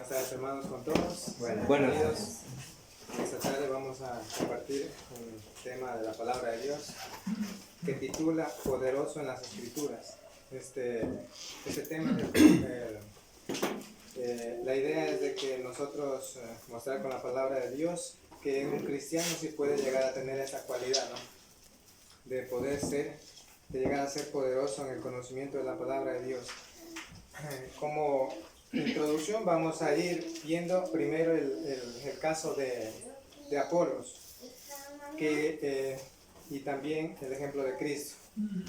Buenas tardes, hermanos, con todos. Buenas. Esta tarde vamos a compartir un tema de la palabra de Dios que titula Poderoso en las Escrituras. Este tema, la idea es de que nosotros mostrar con la palabra de Dios que un cristiano sí puede llegar a tener esa cualidad, ¿no? De poder ser, de llegar a ser poderoso en el conocimiento de la palabra de Dios. Como introducción vamos a ir viendo primero el caso de Apolos y también el ejemplo de Cristo.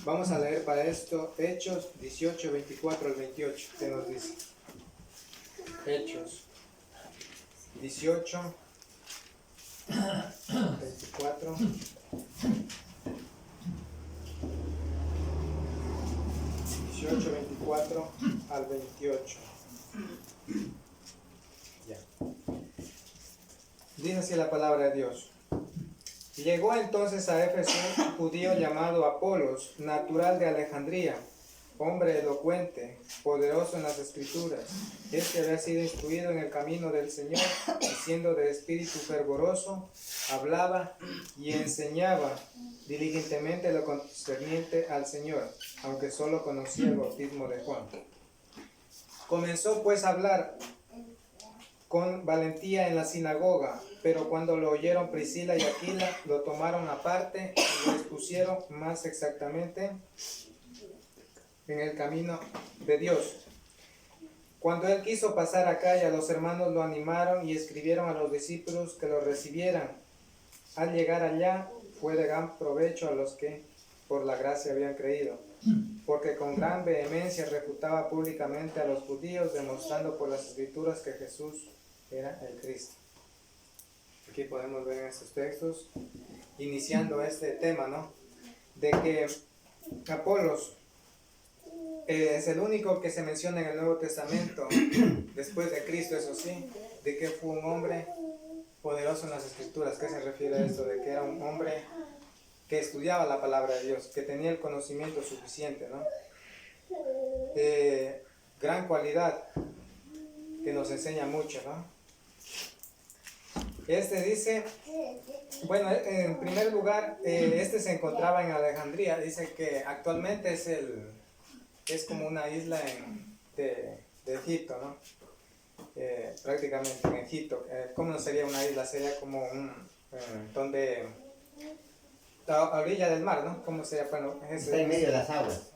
Vamos a leer para esto Hechos 18, 24 al 28, que nos dice. Hechos 18, 24 24 al 28. Ya. Dice así la palabra de Dios. Llegó entonces a Éfeso un judío llamado Apolos, natural de Alejandría, hombre elocuente, poderoso en las escrituras. Este había sido instruido en el camino del Señor, y siendo de espíritu fervoroso, hablaba y enseñaba diligentemente lo concerniente al Señor, aunque solo conocía el bautismo de Juan. Comenzó pues a hablar con valentía en la sinagoga, pero cuando lo oyeron Priscila y Aquila, lo tomaron aparte y lo expusieron más exactamente en el camino de Dios. Cuando él quiso pasar a Acaya, los hermanos lo animaron y escribieron a los discípulos que lo recibieran. Al llegar allá, fue de gran provecho a los que por la gracia habían creído, porque con gran vehemencia refutaba públicamente a los judíos, demostrando por las escrituras que Jesús era el Cristo. Aquí podemos ver en estos textos, iniciando este tema, ¿no? De que Apolos es el único que se menciona en el Nuevo Testamento, después de Cristo, eso sí, de que fue un hombre poderoso en las Escrituras. ¿Qué se refiere a esto? De que era un hombre que estudiaba la palabra de Dios, que tenía el conocimiento suficiente, ¿no? Gran cualidad que nos enseña mucho, ¿no? Este dice, bueno, en primer lugar, este se encontraba en Alejandría. Dice que actualmente es como una isla de Egipto, ¿no? Prácticamente en Egipto. ¿Cómo no sería una isla? Sería como donde a orilla del mar, ¿no? ¿Cómo sería? Bueno, está en medio de las aguas.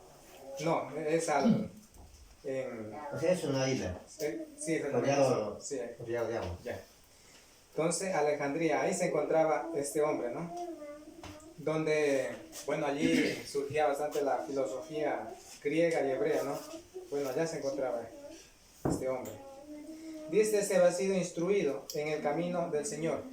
No, es o sea, es una isla. Sí, rodeado sí, de agua. ya. Entonces, Alejandría, ahí se encontraba este hombre, ¿no? Donde, bueno, allí surgía bastante la filosofía griega y hebrea, ¿no? Bueno, allá se encontraba este hombre. Dice, se había sido instruido en el camino del Señor.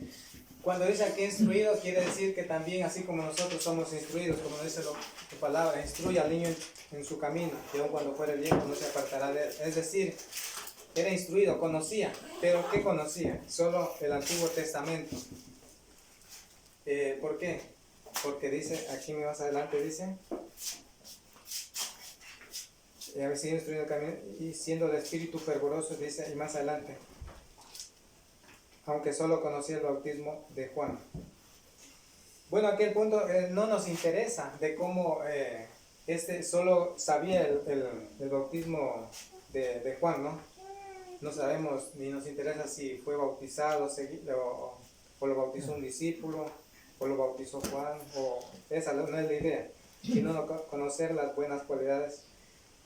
Cuando dice aquí instruido, quiere decir que también, así como nosotros somos instruidos, como dice la palabra, instruye al niño en su camino, que aun cuando fuera viejo no se apartará de él. Es decir, era instruido, conocía, pero ¿qué conocía? Solo el Antiguo Testamento. ¿Por qué? Porque dice, aquí más adelante dice, había sido instruido en el camino y siendo de espíritu fervoroso, dice, y más adelante, aunque solo conocía el bautismo de Juan. Bueno, aquí el punto no nos interesa de cómo solo sabía el bautismo de Juan, ¿no? No sabemos ni nos interesa si fue bautizado o lo bautizó un discípulo o lo bautizó Juan, o esa no es la idea, sino conocer las buenas cualidades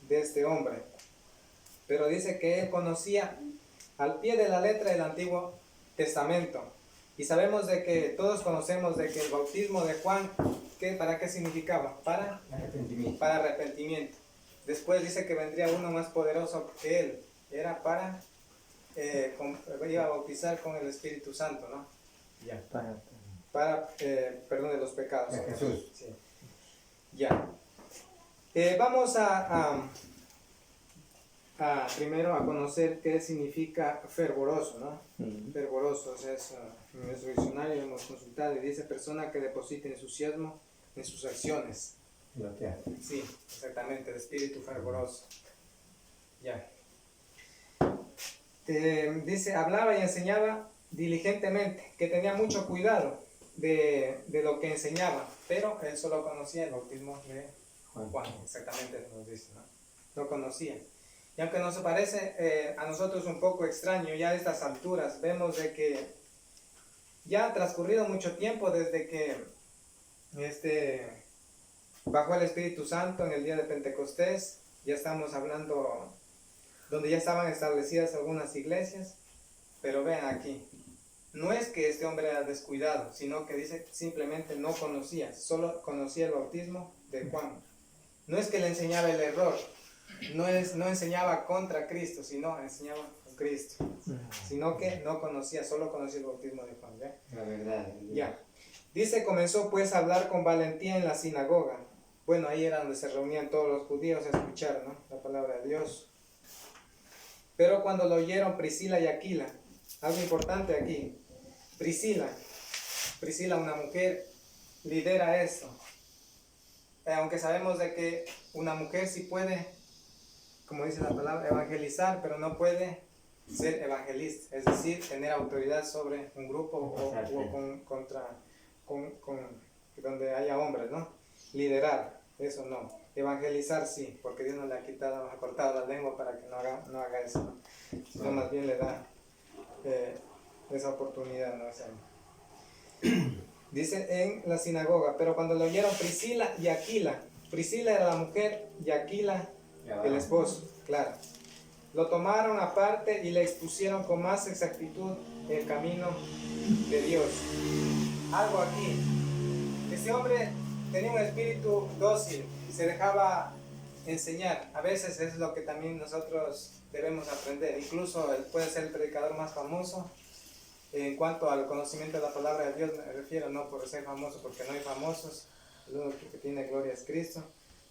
de este hombre. Pero dice que él conocía al pie de la letra del Antiguo Testamento. Y sabemos de que todos conocemos de que el bautismo de Juan, ¿para qué significaba? Para arrepentimiento. Después dice que vendría uno más poderoso que él. Era iba a bautizar con el Espíritu Santo, ¿no? Ya. Para perdón de los pecados. Jesús. Sí. Ya. Vamos a primero a conocer qué significa fervoroso, ¿no? Fervoroso, o sea, en nuestro diccionario hemos consultado y dice persona que deposita entusiasmo en sus acciones. Sí, exactamente, de espíritu fervoroso. Ya. dice, hablaba y enseñaba diligentemente, que tenía mucho cuidado de lo que enseñaba, pero él solo conocía el bautismo de Juan, exactamente nos dice, ¿no? Lo conocía. Y aunque nos parece a nosotros un poco extraño ya a estas alturas, vemos de que ya ha transcurrido mucho tiempo desde que bajó el Espíritu Santo en el día de Pentecostés. Ya estamos hablando donde ya estaban establecidas algunas iglesias, pero vean aquí, no es que este hombre era descuidado, sino que dice simplemente no conocía, solo conocía el bautismo de Juan. No es que le enseñaba el error, no enseñaba contra Cristo, sino enseñaba con Cristo, sino que no conocía, solo conocía el bautismo de Juan. ¿Ya? La verdad. Ya. Dice, comenzó pues a hablar con valentía en la sinagoga. Bueno, ahí era donde se reunían todos los judíos a escuchar, ¿no?, la palabra de Dios. Pero cuando lo oyeron Priscila y Aquila, algo importante aquí, Priscila, una mujer, lidera esto. Aunque sabemos de que una mujer sí puede, como dice la palabra, evangelizar, pero no puede ser evangelista, es decir, tener autoridad sobre un grupo o donde haya hombres, ¿no? Liderar, eso no. Evangelizar sí, porque Dios no le ha cortado la lengua para que no haga eso, ¿no? Sino más bien le da esa oportunidad, ¿no? O sea, dice en la sinagoga, pero cuando lo oyeron Priscila y Aquila, Priscila era la mujer y Aquila el esposo, claro, lo tomaron aparte y le expusieron con más exactitud el camino de Dios. Algo aquí, este hombre tenía un espíritu dócil, se dejaba enseñar. A veces es lo que también nosotros debemos aprender. Incluso él puede ser el predicador más famoso. En cuanto al conocimiento de la palabra de Dios me refiero, no por ser famoso, porque no hay famosos, el único que tiene gloria es Cristo,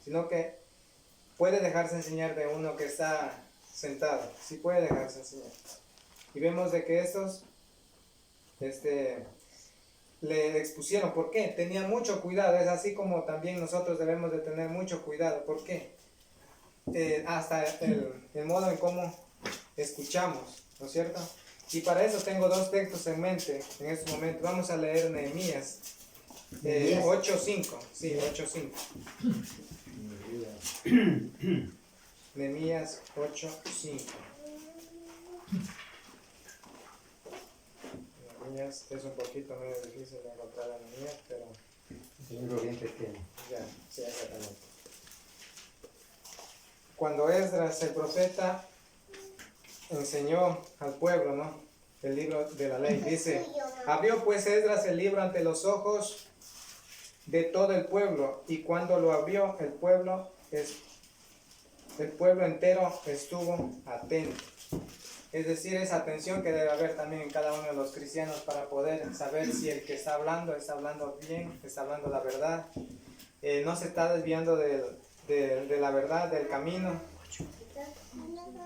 sino que puede dejarse enseñar de uno que está sentado, sí puede dejarse enseñar. Y vemos de que estos le expusieron. ¿Por qué? Tenía mucho cuidado. Es así como también nosotros debemos de tener mucho cuidado. ¿Por qué? Hasta el modo en cómo escuchamos, ¿no es cierto? Y para eso tengo dos textos en mente en este momento. Vamos a leer Nehemías 8:5. Sí, 8:5. Nehemías 8:5. Nehemías es un poquito medio difícil de encontrar a Nehemías, pero Es un libro bien pequeño. ya, sí, exactamente. Cuando Esdras el profeta enseñó al pueblo, ¿no?, el libro de la ley, dice, abrió pues Esdras el libro ante los ojos de todo el pueblo, y cuando lo abrió el pueblo entero estuvo atento. Es decir, esa atención que debe haber también en cada uno de los cristianos para poder saber si el que está hablando bien, está hablando la verdad, no se está desviando de la verdad, del camino.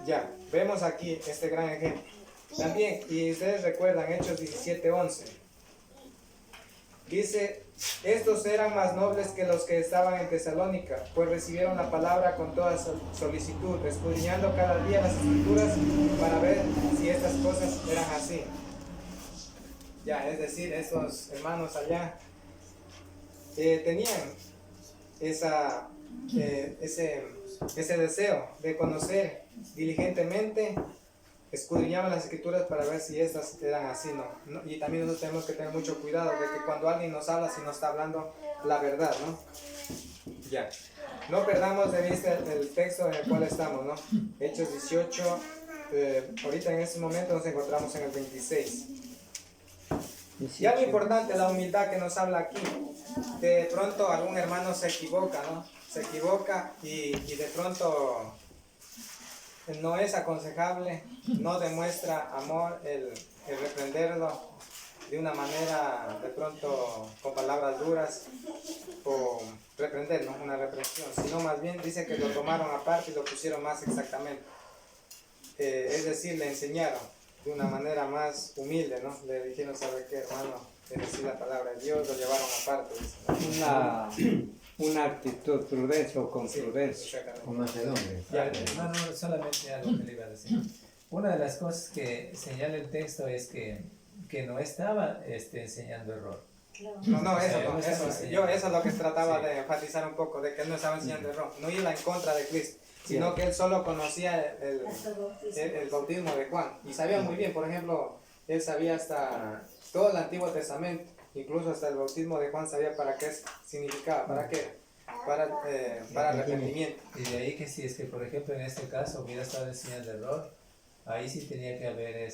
Ya, vemos aquí este gran ejemplo. También, y ustedes recuerdan Hechos 17:11, dice, estos eran más nobles que los que estaban en Tesalónica, pues recibieron la palabra con toda solicitud, escudriñando cada día las escrituras para ver si estas cosas eran así. Ya, es decir, estos hermanos allá tenían ese deseo de conocer diligentemente, escudriñaban las escrituras para ver si estas eran así, ¿no? Y también nosotros tenemos que tener mucho cuidado de que cuando alguien nos habla, si nos está hablando la verdad, ¿no? Ya, no perdamos de vista el texto en el cual estamos, ¿no? Hechos 18, ahorita en este momento nos encontramos en el 26. Y algo importante, la humildad que nos habla aquí. De pronto algún hermano se equivoca, ¿no? Se equivoca y de pronto no es aconsejable, no demuestra amor el reprenderlo de una manera, de pronto con palabras duras, o reprenderlo, una reprensión, sino más bien dice que lo tomaron aparte y lo pusieron más exactamente. Es decir, le enseñaron de una manera más humilde, ¿no? Le dijeron, ¿sabe qué, hermano? Es decir, la palabra de Dios, lo llevaron aparte. Una actitud prudencia o con Sí, prudencia. exactamente. Con mansedumbre. Ya, no, solamente algo que le iba a decir. una de las cosas que señala el texto es que no estaba enseñando error. No, sea, eso no, eso eso, sí. yo eso es lo que trataba Sí. de enfatizar un poco, de que él no estaba enseñando error, no iba en contra de Cristo, sino que él solo conocía el bautismo de Juan, y sabía muy bien, por ejemplo, él sabía hasta todo el Antiguo Testamento, incluso hasta el bautismo de Juan sabía para qué significaba, para qué, para arrepentimiento. Y de ahí que si es que, por ejemplo, en este caso hubiera estado enseñando error, ahí sí tenía que haber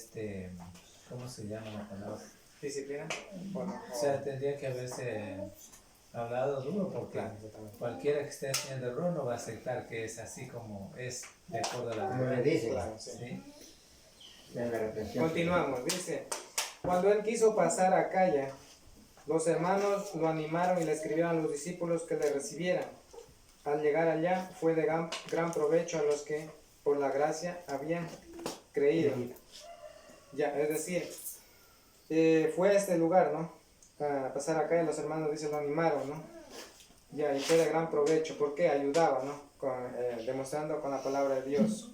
¿cómo se llama la palabra? ¿Disciplina? O sea, tendría que haberse hablado duro, porque Claro, exactamente. cualquiera que esté enseñando error no va a aceptar que es así como es de acuerdo a la Como le verdad. dicen. Claro, sí. ¿Sí? En la reprensión. Continuamos, dice, cuando él quiso pasar a Acaya, los hermanos lo animaron y le escribieron a los discípulos que le recibieran. Al llegar allá fue de gran provecho a los que por la gracia habían creído. Ya, es decir, fue a este lugar, ¿no? A pasar acá y los hermanos, dice, lo animaron, ¿no? Ya, y fue de gran provecho, porque ayudaba, ¿no? Demostrando con la palabra de Dios.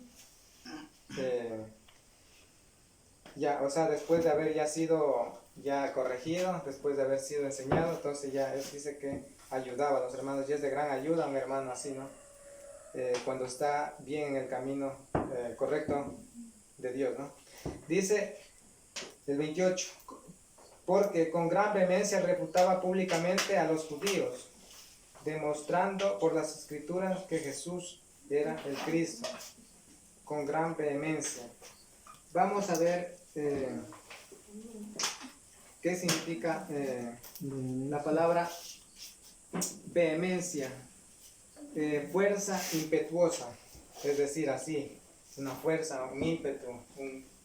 Ya, o sea, después de haber ya sido ya corregido, después de haber sido enseñado, entonces ya él dice que ayudaba a los hermanos, y es de gran ayuda a un hermano así, ¿no? Cuando está bien en el camino correcto de Dios, ¿no? Dice el 28, porque con gran vehemencia refutaba públicamente a los judíos, demostrando por las escrituras que Jesús era el Cristo, con gran vehemencia. Vamos a ver qué significa la palabra vehemencia, fuerza impetuosa, es decir, así, una fuerza, un ímpetu,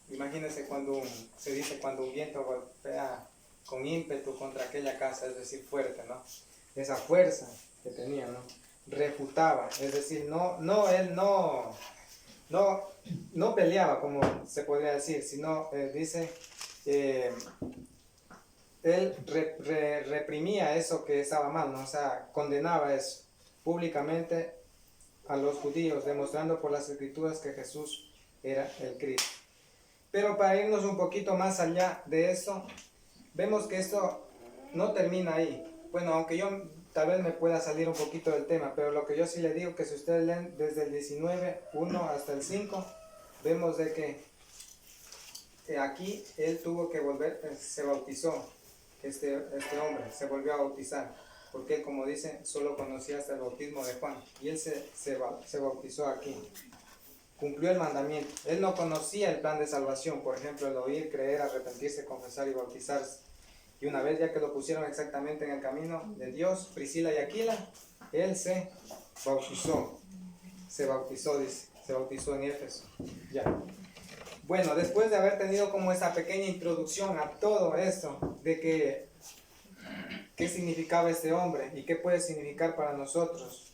imagínense cuando se dice cuando un viento golpea con ímpetu contra aquella casa, es decir, fuerte, ¿no? Esa fuerza que tenía, ¿no? Refutaba, es decir, él no peleaba, como se podría decir, sino dice, él reprimía eso que estaba mal, ¿no? O sea, condenaba eso públicamente a los judíos, demostrando por las escrituras que Jesús era el Cristo. Pero para irnos un poquito más allá de eso, vemos que esto no termina ahí. Bueno, aunque yo tal vez me pueda salir un poquito del tema, pero lo que yo sí le digo que si ustedes leen desde el 19:1 hasta el 5, vemos de que aquí él tuvo que volver, se bautizó, este hombre se volvió a bautizar, porque él, como dice, solo conocía hasta el bautismo de Juan, y él se bautizó aquí. Cumplió el mandamiento. Él no conocía el plan de salvación, por ejemplo, el oír, creer, arrepentirse, confesar y bautizarse. Y una vez ya que lo pusieron exactamente en el camino de Dios, Priscila y Aquila, él se bautizó, dice, se bautizó en Éfeso. Ya. Bueno, después de haber tenido como esa pequeña introducción a todo esto, de qué significaba este hombre y qué puede significar para nosotros,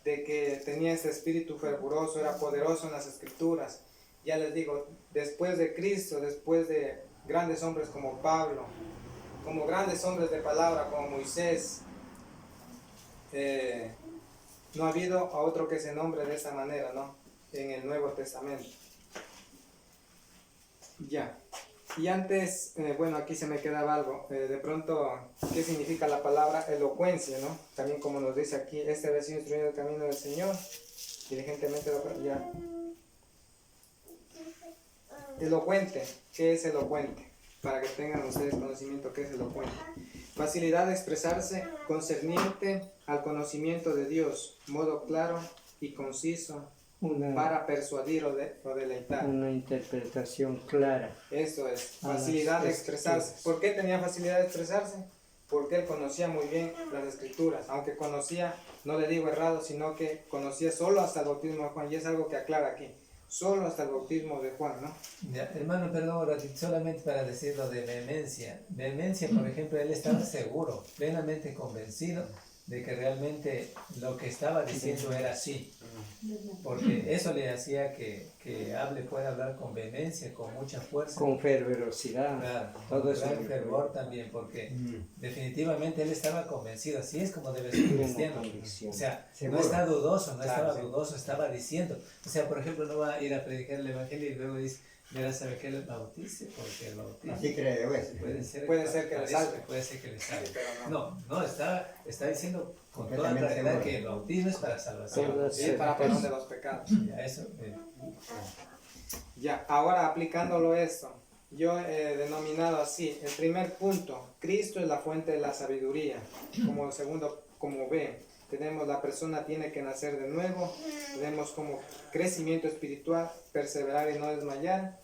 de que tenía ese espíritu fervoroso, era poderoso en las escrituras. Ya les digo, después de Cristo, después de grandes hombres como Pablo, como grandes hombres de palabra como Moisés, no ha habido a otro que se nombre de esa manera, ¿no? En el Nuevo Testamento. Ya. Y antes, bueno, aquí se me quedaba algo. De pronto, ¿qué significa la palabra elocuencia, no? También como nos dice aquí, este había sido instruido el camino del Señor, diligentemente ya. Elocuente, ¿qué es elocuente? Para que tengan ustedes conocimiento, ¿qué es elocuente? Facilidad de expresarse concerniente al conocimiento de Dios, modo claro y conciso, para persuadir o deleitar. Una interpretación clara. Eso es, facilidad de expresarse. ¿Por qué tenía facilidad de expresarse? Porque él conocía muy bien las escrituras, aunque conocía, no le digo errado, sino que conocía solo hasta el bautismo de Juan, y es algo que aclara aquí, solo hasta el bautismo de Juan, ¿no? Ya, hermano, perdón, solamente para decirlo de vehemencia. Vehemencia, por ejemplo, él estaba seguro, plenamente convencido de que realmente lo que estaba diciendo era así, porque eso le hacía que hable, pueda hablar con vehemencia, con mucha fuerza, con fervorosidad. claro, todo con eso gran le fervor también, porque Mm. definitivamente él estaba convencido, así es como debe ser un Una cristiano. convicción. O sea, Seguro. no está dudoso, no Claro, estaba sí. dudoso, estaba diciendo. O sea, por ejemplo, no va a ir a predicar el evangelio y luego dice, mira, ¿sabe qué? Le bautice, porque el bautismo Así cree, pues. puede ser que le parece salve. puede ser que le salve. Pero no. No, está diciendo con toda Completamente claridad seguro. que el bautismo es para salvación. Todas- Sí, para perdón de los pecados. Ya, eso, Ya, ahora aplicándolo esto, yo he denominado así, el primer punto, Cristo es la fuente de la sabiduría. Como segundo, como ve, tenemos la persona tiene que nacer de nuevo, tenemos como crecimiento espiritual, perseverar y no desmayar.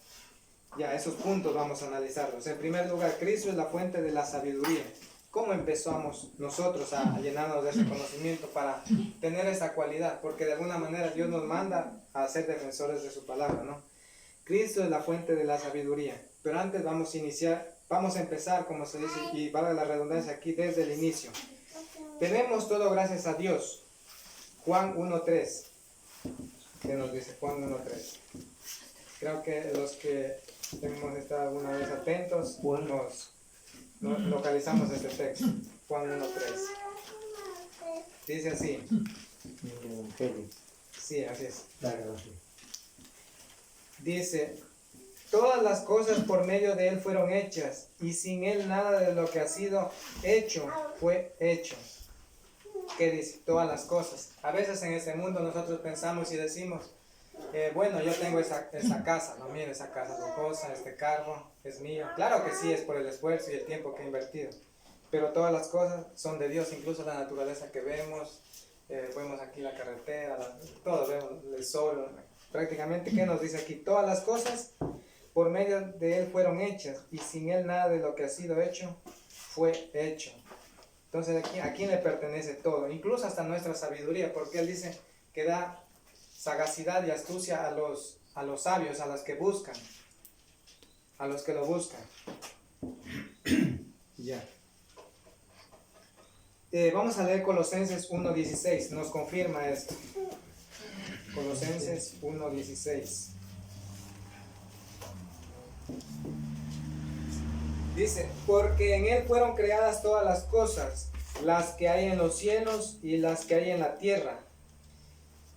Ya, esos puntos vamos a analizarlos. En primer lugar, Cristo es la fuente de la sabiduría. ¿Cómo empezamos nosotros a llenarnos de ese conocimiento para tener esa cualidad? Porque de alguna manera Dios nos manda a ser defensores de su palabra, ¿no? Cristo es la fuente de la sabiduría. Pero antes vamos a empezar, como se dice, y valga la redundancia aquí, desde el inicio. Tenemos todo gracias a Dios. Juan 1.3. ¿Qué nos dice Juan 1.3? Creo que los que hemos estado alguna vez atentos, nos localizamos este texto. Juan 1.3. Dice así. El Evangelio. Sí, así es. Claro, sí. Dice, todas las cosas por medio de Él fueron hechas, y sin Él nada de lo que ha sido hecho fue hecho. ¿Qué dice? Todas las cosas. A veces en este mundo nosotros pensamos y decimos, bueno, yo tengo esa casa, no, mire, esa casa lujosa, este carro es mío. Claro que sí, es por el esfuerzo y el tiempo que he invertido, pero todas las cosas son de Dios, incluso la naturaleza que vemos, vemos aquí la carretera, todo, vemos el sol, prácticamente, ¿qué nos dice aquí? Todas las cosas por medio de Él fueron hechas, y sin Él nada de lo que ha sido hecho fue hecho. Entonces, ¿a quién le pertenece todo? Incluso hasta nuestra sabiduría, porque Él dice que da sagacidad y astucia a los sabios, a los que buscan, a los que lo buscan. Ya. Vamos a leer Colosenses 1.16, nos confirma esto. Colosenses 1.16. Dice, porque en Él fueron creadas todas las cosas, las que hay en los cielos y las que hay en la tierra,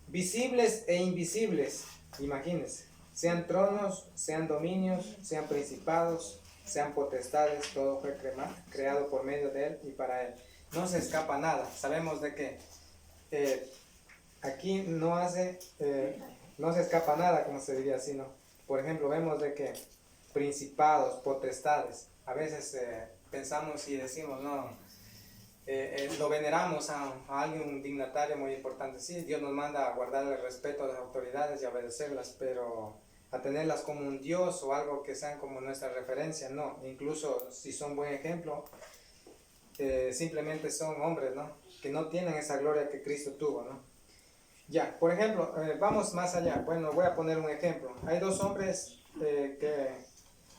visibles e invisibles, imagínense, sean tronos, sean dominios, sean principados, sean potestades, todo fue creado por medio de Él y para Él. No se escapa nada, sabemos de que aquí no se escapa nada, como se diría así, ¿no? Por ejemplo, vemos de que principados, potestades, a veces pensamos y decimos, no, lo veneramos a alguien, un dignatario muy importante. Sí, Dios nos manda a guardar el respeto a las autoridades y obedecerlas, pero a tenerlas como un Dios o algo que sean como nuestra referencia, no. Incluso si son buen ejemplo, simplemente son hombres, ¿no? Que no tienen esa gloria que Cristo tuvo, ¿no? Ya, por ejemplo, vamos más allá. Bueno, voy a poner un ejemplo. Hay dos hombres que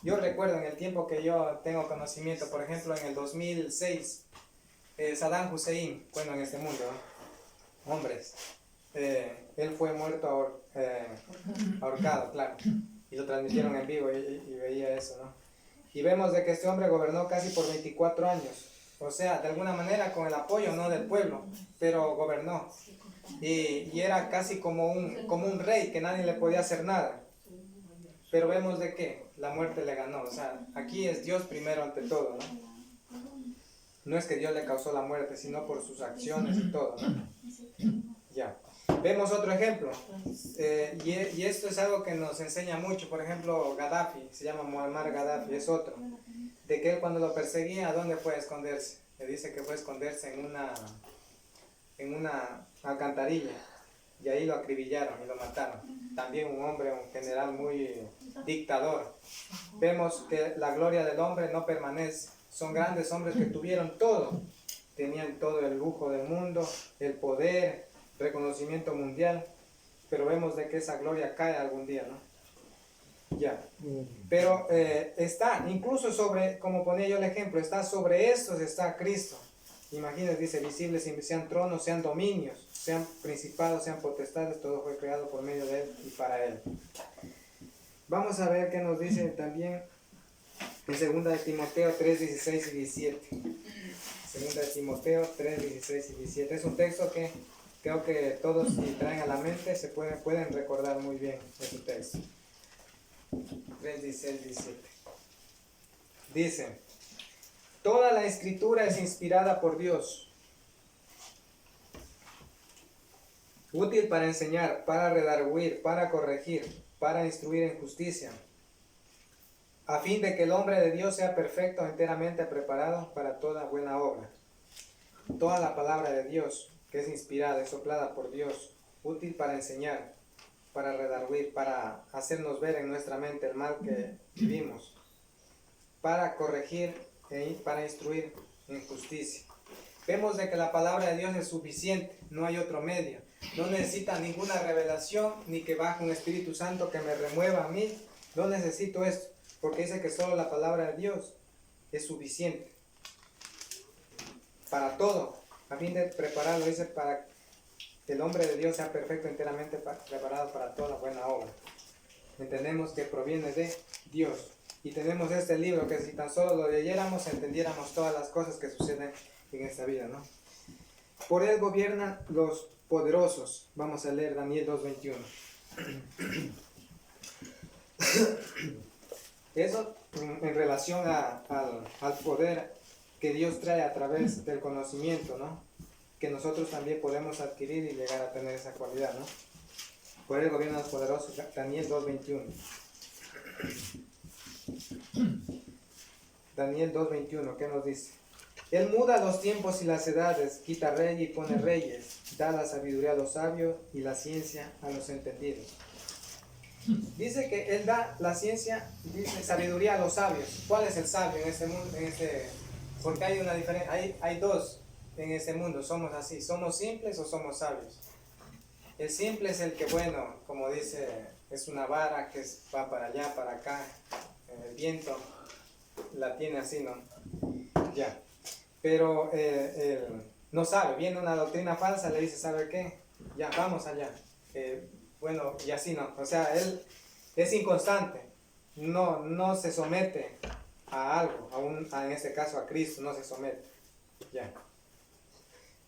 yo recuerdo en el tiempo que yo tengo conocimiento, por ejemplo, en el 2006, Saddam Hussein, bueno, en este mundo, ¿no? Hombres, él fue muerto ahorcado, claro, y lo transmitieron en vivo y veía eso, ¿no? Y vemos de que este hombre gobernó casi por 24 años, o sea, de alguna manera con el apoyo, no del pueblo, pero gobernó, y era casi como un rey, que nadie le podía hacer nada. Pero vemos de que la muerte le ganó, o sea, aquí es Dios primero ante todo, ¿no? No es que Dios le causó la muerte, sino por sus acciones y todo, ¿no? Ya. Vemos otro ejemplo, y esto es algo que nos enseña mucho. Por ejemplo, Gaddafi, se llama Muammar Gaddafi, es otro, de que él cuando lo perseguía, ¿a dónde fue a esconderse? Le dice que fue a esconderse en una alcantarilla, y ahí lo acribillaron y lo mataron. También un hombre, un general muy dictador. Vemos que la gloria del hombre no permanece. Son grandes hombres que tuvieron todo. Tenían todo el lujo del mundo, el poder, reconocimiento mundial. Pero vemos de que esa gloria cae algún día, ¿no? Ya. Pero está, incluso sobre, como ponía yo el ejemplo, está sobre estos está Cristo. Imagínense, dice visibles, sean tronos, sean dominios, sean principados, sean potestades, todo fue creado por medio de Él y para Él. Vamos a ver qué nos dice también en 2 de Timoteo 3, 16 y 17. 2 de Timoteo 3, 16 y 17. Es un texto que creo que todos, si traen a la mente, pueden recordar muy bien ese texto. 3, 16, 17. Dice: toda la escritura es inspirada por Dios, útil para enseñar, para redarguir, para corregir, para instruir en justicia, a fin de que el hombre de Dios sea perfecto, enteramente preparado para toda buena obra. Toda la palabra de Dios, que es inspirada, es soplada por Dios, útil para enseñar, para redarguir, para hacernos ver en nuestra mente el mal que vivimos, para corregir e para instruir en justicia. Vemos de que la palabra de Dios es suficiente, no hay otro medio. No necesita ninguna revelación, ni que baje un Espíritu Santo que me remueva a mí. No necesito esto, porque dice que solo la palabra de Dios es suficiente para todo, a fin de prepararlo, dice, para que el hombre de Dios sea perfecto, enteramente preparado para toda buena obra. Entendemos que proviene de Dios. Y tenemos este libro que si tan solo lo leyéramos, entendiéramos todas las cosas que suceden en esta vida, ¿no? Por él gobiernan los poderosos. Vamos a leer Daniel 2:21. Eso en relación al poder que Dios trae a través del conocimiento, ¿no? Que nosotros también podemos adquirir y llegar a tener esa cualidad, ¿no? Por él gobiernan los poderosos. Daniel 2:21. Daniel 2:21, ¿qué nos dice? Él muda los tiempos y las edades, quita rey y pone reyes, da la sabiduría a los sabios y la ciencia a los entendidos. Dice que Él da la ciencia, dice sabiduría a los sabios. ¿Cuál es el sabio en este mundo? Porque hay una diferencia, hay dos en este mundo, somos así, ¿somos simples o somos sabios? El simple es el que, bueno, como dice, es una vara que va para allá, para acá, el viento la tiene así, ¿no? Ya. Pero no sabe, viene una doctrina falsa, le dice, ¿sabe qué? Ya, vamos allá. Bueno, y así no. O sea, él es inconstante, no se somete a algo, en este caso a Cristo, no se somete. Ya.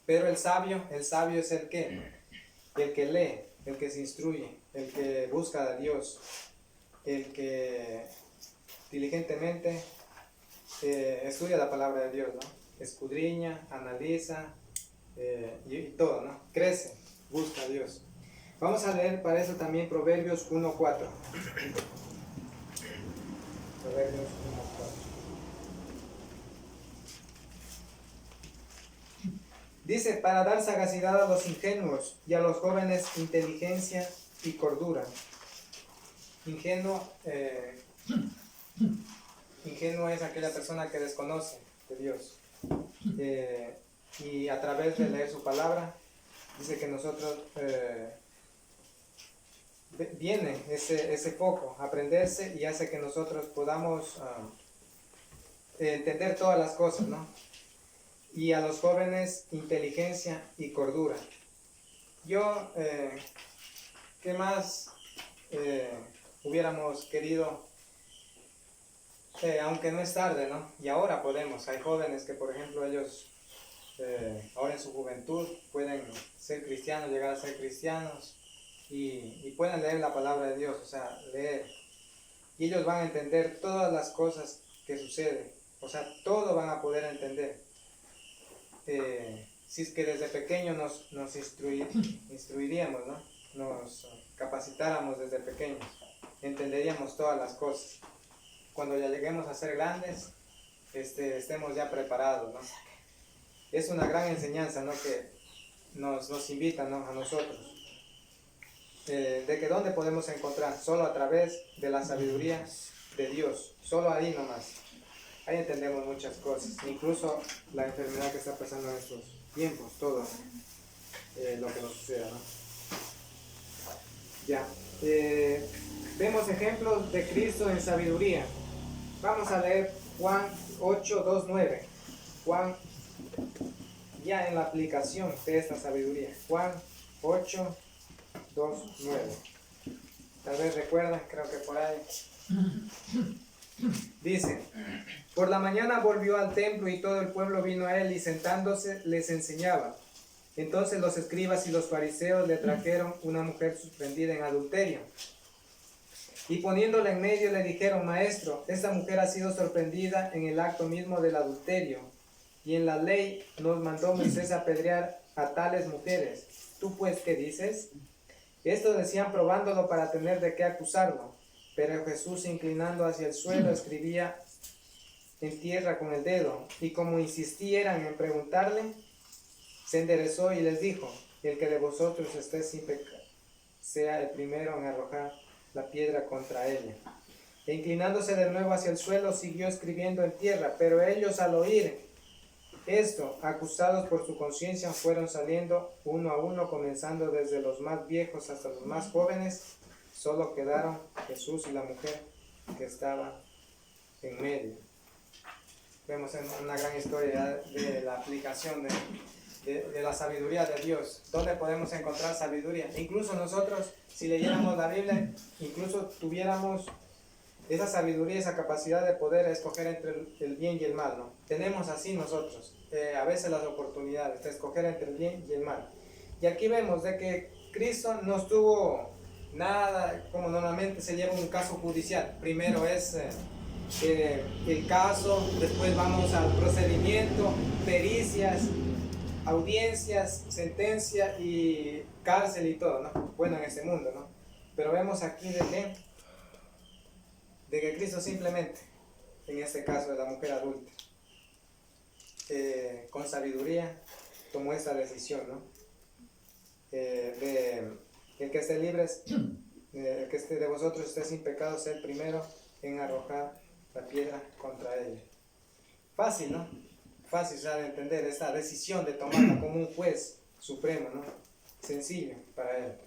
Pero el sabio es el que lee, el que se instruye, el que busca a Dios, el que diligentemente estudia la palabra de Dios, ¿no? Escudriña, analiza y todo, ¿no? Crece, busca a Dios. Vamos a leer para eso también Proverbios 1:4. Proverbios 1:4. Dice, para dar sagacidad a los ingenuos y a los jóvenes inteligencia y cordura. Ingenuo es aquella persona que desconoce de Dios. Y a través de leer su palabra, dice que nosotros viene ese foco, aprenderse y hace que nosotros podamos entender todas las cosas, ¿no? Y a los jóvenes inteligencia y cordura. Yo, ¿qué más hubiéramos querido? Aunque no es tarde, ¿no? Y ahora podemos. Hay jóvenes que, por ejemplo, ellos ahora en su juventud pueden ser cristianos, llegar a ser cristianos y pueden leer la palabra de Dios, o sea, leer. Y ellos van a entender todas las cosas que suceden, o sea, todo van a poder entender. Si es que desde pequeños nos instruiríamos, ¿no? Nos capacitáramos desde pequeños, entenderíamos todas las cosas. Cuando ya lleguemos a ser grandes, estemos ya preparados, ¿no? Es una gran enseñanza, ¿no? Que nos invita, ¿no? A nosotros. De que dónde podemos encontrar, solo a través de la sabiduría de Dios, solo ahí nomás. Ahí entendemos muchas cosas, incluso la enfermedad que está pasando en estos tiempos, todo lo que nos suceda, ¿no? Ya. Vemos ejemplos de Cristo en sabiduría. Vamos a leer Juan 8:2-9. Juan ya en la aplicación de esta sabiduría. Juan 8, 2, 9. Tal vez recuerdan, creo que por ahí. Dice, por la mañana volvió al templo y todo el pueblo vino a él y sentándose les enseñaba. Entonces los escribas y los fariseos le trajeron una mujer sorprendida en adulterio. Y poniéndola en medio le dijeron, maestro, esta mujer ha sido sorprendida en el acto mismo del adulterio. Y en la ley nos mandó Moisés apedrear a tales mujeres. ¿Tú pues qué dices? Esto decían probándolo para tener de qué acusarlo. Pero Jesús, inclinando hacia el suelo, escribía en tierra con el dedo. Y como insistieran en preguntarle, se enderezó y les dijo, el que de vosotros esté sin pecado, sea el primero en arrojar la piedra contra ella. E inclinándose de nuevo hacia el suelo, siguió escribiendo en tierra. Pero ellos, al oír esto, acusados por su conciencia, fueron saliendo uno a uno, comenzando desde los más viejos hasta los más jóvenes. Solo quedaron Jesús y la mujer que estaba en medio. Vemos en una gran historia de la aplicación de la sabiduría de Dios. ¿Dónde podemos encontrar sabiduría? Incluso nosotros, si leyéramos la Biblia, incluso tuviéramos esa sabiduría, esa capacidad de poder escoger entre el bien y el mal, ¿no? Tenemos así nosotros, a veces las oportunidades de escoger entre el bien y el mal. Y aquí vemos de que Cristo no estuvo nada, como normalmente se lleva un caso judicial. Primero es el caso, después vamos al procedimiento, pericias, audiencias, sentencia y cárcel y todo, ¿no? Bueno, en este mundo, ¿no? Pero vemos aquí de que Cristo simplemente, en este caso de la mujer adulta, con sabiduría tomó esta decisión, ¿no? De el que esté libre, el que esté de vosotros esté sin pecado, sea el primero en arrojar la piedra contra ella. Fácil, ¿no? Fácil de entender esta decisión de tomarla como un juez supremo, ¿no? Sencillo para él.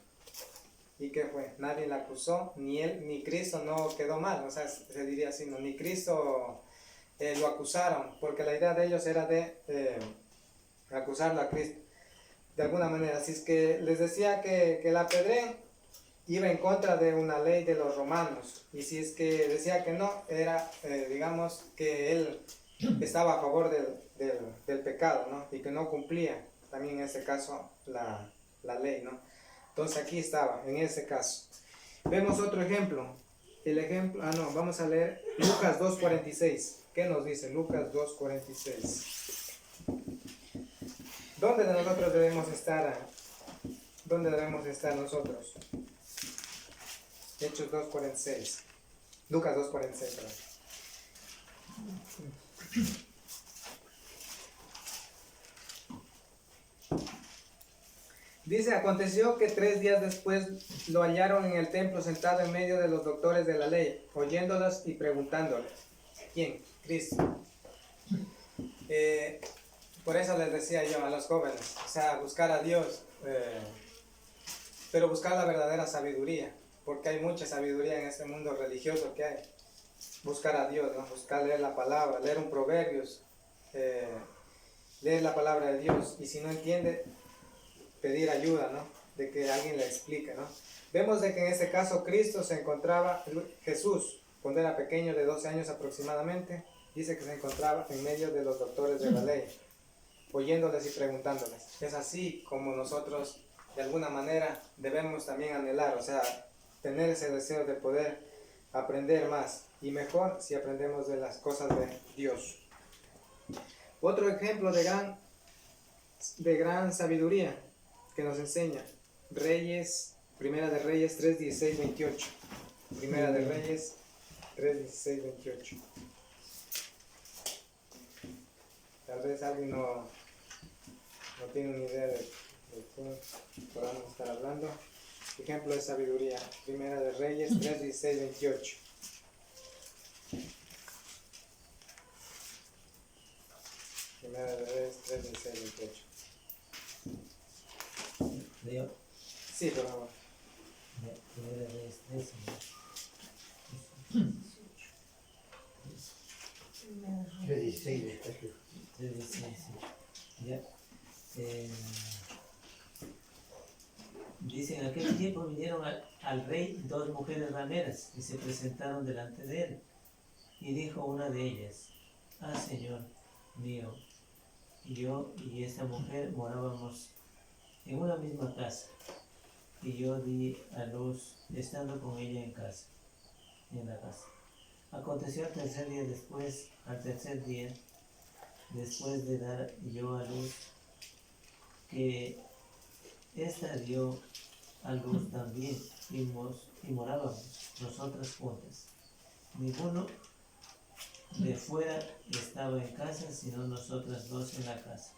¿Y qué fue? Nadie la acusó, ni él, ni Cristo no quedó mal, o sea, se diría así, ¿no? Ni Cristo lo acusaron, porque la idea de ellos era de acusarlo a Cristo, de alguna manera. Así es que les decía que la apedreen, iba en contra de una ley de los romanos, y si es que decía que no, era, digamos, que él estaba a favor del pecado, ¿no? Y que no cumplía, también en ese caso, la ley, ¿no? Entonces aquí estaba, en ese caso. Vemos otro ejemplo. El ejemplo, vamos a leer Lucas 2.46. ¿Qué nos dice Lucas 2.46? ¿Dónde nosotros debemos estar? ¿Dónde debemos estar nosotros? Hechos 2.46. Lucas 2.46, perdón. Dice, aconteció que 3 días después lo hallaron en el templo sentado en medio de los doctores de la ley, oyéndolos y preguntándoles. ¿Quién? Cristo. Por eso les decía yo a los jóvenes, o sea, buscar a Dios, pero buscar la verdadera sabiduría, porque hay mucha sabiduría en este mundo religioso que hay. Buscar a Dios, ¿no? Buscar leer la palabra, leer un Proverbios, leer la palabra de Dios, y si no entiende, pedir ayuda, ¿no? De que alguien le explique, ¿no? Vemos de que en este caso Cristo se encontraba, Jesús, cuando era pequeño, de 12 años aproximadamente, dice que se encontraba en medio de los doctores de la ley, oyéndoles y preguntándoles. Es así como nosotros, de alguna manera, debemos también anhelar, o sea, tener ese deseo de poder aprender más, y mejor si aprendemos de las cosas de Dios. Otro ejemplo de gran sabiduría que nos enseña Reyes, Primera de Reyes 3, 16, 28. Primera de Reyes 3, 16, 28. Tal vez alguien no tiene una idea de qué podamos estar hablando. Ejemplo de sabiduría, Primera de Reyes 3, 16, 28. Primera de Reyes 3, 16, 28. ¿Leo? Sí, por favor. Primera Reyes 13, ¿no? 16. 3:16, ya. al rey 2 mujeres rameras y se presentaron delante de él. Y dijo una de ellas: Ah, Señor mío, yo y esta mujer morábamos en una misma casa, y yo di a luz estando con ella en la casa. Aconteció al tercer día después de dar yo a luz, que ésta dio a luz también, y morábamos nosotras juntas. Ninguno de fuera estaba en casa, sino nosotras 2 en la casa.